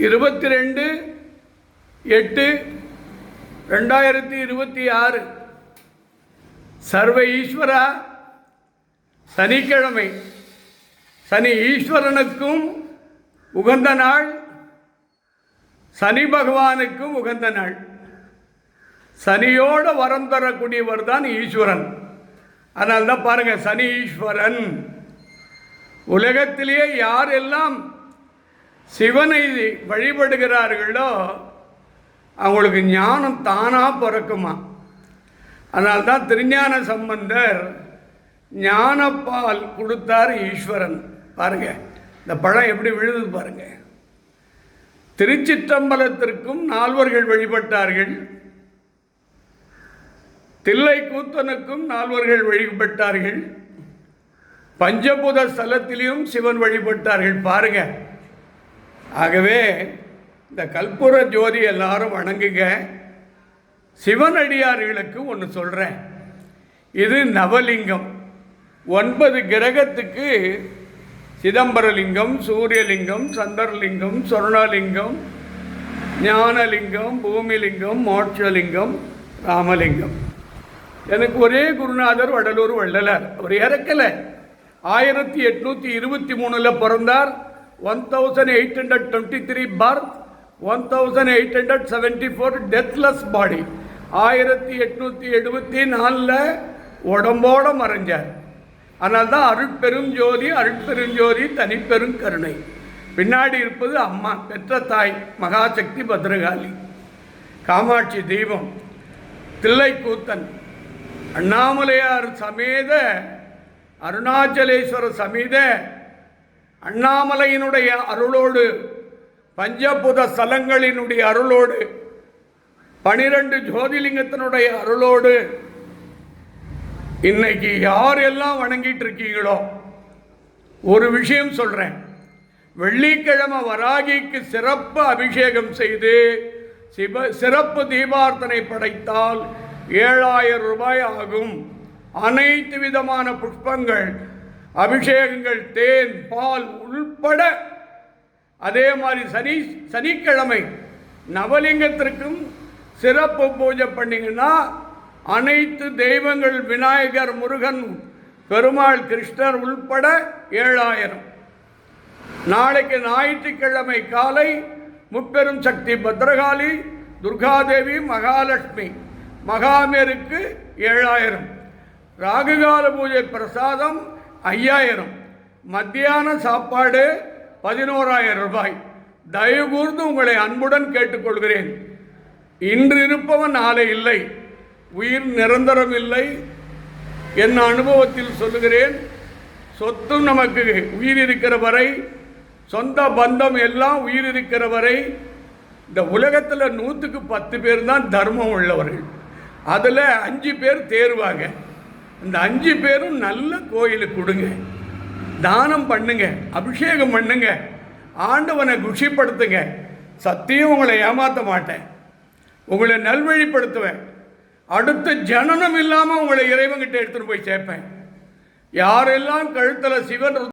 22/8/2026 சர்வ ஈஸ்வரா சனிக்கிழமை. சனி ஈஸ்வரனுக்கும் உகந்த நாள், சனி பகவானுக்கும் உகந்த நாள். சனியோட வரம் தரக்கூடியவர் தான் ஈஸ்வரன். அதனால தான் பாருங்க, சனி ஈஸ்வரன். உலகத்திலேயே யாரெல்லாம் சிவனை வழிபடுகிறார்களோ அவங்களுக்கு ஞானம் தானாக பிறக்குமா. அதனால்தான் திருஞான சம்பந்தர் ஞானப்பால் கொடுத்தார் ஈஸ்வரன். பாருங்க, இந்த பழம் எப்படி விழுது பாருங்க. திருச்சிற்றம்பலத்திற்கும் நால்வர்கள் வழிபட்டார்கள், தில்லை கூத்தனுக்கும் நால்வர்கள் வழிபட்டார்கள், பஞ்சபூத ஸ்தலத்திலையும் சிவன் வழிபட்டார்கள். பாருங்க, ஆகவே இந்த கற்பூர ஜோதி எல்லாரும் வணங்குங்க. சிவனடியார்களுக்கு ஒன்று சொல்கிறேன், இது நவலிங்கம். 9 கிரகத்துக்கு சிதம்பரலிங்கம், சூரியலிங்கம், சந்திரலிங்கம், சொர்ணலிங்கம், ஞானலிங்கம், பூமிலிங்கம், மோட்சலிங்கம், ராமலிங்கம். எனக்கு ஒரே குருநாதர் வடலூர் வள்ளலார். அவர் இறக்கலை, 1823 பிறந்தார். 1823 பர்த், 1874 டெத்லெஸ் பாடி. 1874 உடம்போட மறைஞ்சார். அதனால்தான் தான் அருட்பெருஞ்சோதி, அருட்பெருஞ்சோதி தனிப்பெரும் கருணை. பின்னாடி இருப்பது அம்மா, பெற்ற தாய் மகாசக்தி பத்ரகாளி, காமாட்சி தெய்வம், தில்லை கூத்தன், அண்ணாமலையார் சமேத அருணாச்சலேஸ்வர சமேத அண்ணாமலையினுடைய அருளோடு, பஞ்சபூத ஸ்தலங்களினுடைய அருளோடு, 12 ஜோதிலிங்கத்தினுடைய அருளோடு இன்னைக்கு யாரெல்லாம் வணங்கிட்டு இருக்கீங்களோ, ஒரு விஷயம் சொல்கிறேன். வெள்ளிக்கிழமை வராகிக்கு சிறப்பு அபிஷேகம் செய்து சிறப்பு தீபார்த்தனை படைத்தால் 7000 ரூபாய் ஆகும். அனைத்து விதமான புஷ்பங்கள், அபிஷேகங்கள், தேன், பால் உள்பட. அதே மாதிரி சனிக்கிழமை நவலிங்கத்திற்கும் சிறப்பு பூஜை பண்ணிங்கன்னா அனைத்து தெய்வங்கள், விநாயகர், முருகன், பெருமாள், கிருஷ்ணர் உள்பட 7000. நாளைக்கு ஞாயிற்றுக்கிழமை காலை முப்பெரும் சக்தி பத்ரகாளி, துர்காதேவி, மகாலட்சுமி, மகாமேருக்கு 7000. ராகுகால பூஜை பிரசாதம் 5000. மத்தியான சாப்பாடு 11000 ரூபாய். தயவு கூர்ந்து உங்களை அன்புடன் கேட்டுக்கொள்கிறேன். இன்று இருப்பவன் நாளை இல்லை, உயிர் நிரந்தரம் இல்லை. என் அனுபவத்தில் சொல்லுகிறேன். சொத்தும் நமக்கு உயிர் இருக்கிற வரை, சொந்த பந்தம் எல்லாம் உயிர் இருக்கிற வரை, இந்த உலகத்தில் 100க்கு 10 பேர் தான் தர்மம் உள்ளவர்கள். அதில் 5 பேர் தேர்வாங்க. இந்த 5 பேரும் நல்ல கோயிலுக்கு கொடுங்க, தானம் பண்ணுங்க, அபிஷேகம் பண்ணுங்க, ஆண்டவனை குஷிப்படுத்துங்க. சத்தியம் உங்களை ஏமாற்ற மாட்டேன், உங்களை நல்வழிப்படுத்துவேன். அடுத்த ஜனனம் இல்லாமல் உங்களை இறைவன்கிட்ட எடுத்துகிட்டு போய் சேர்ப்பேன். யாரெல்லாம் கழுத்தில் சிவன்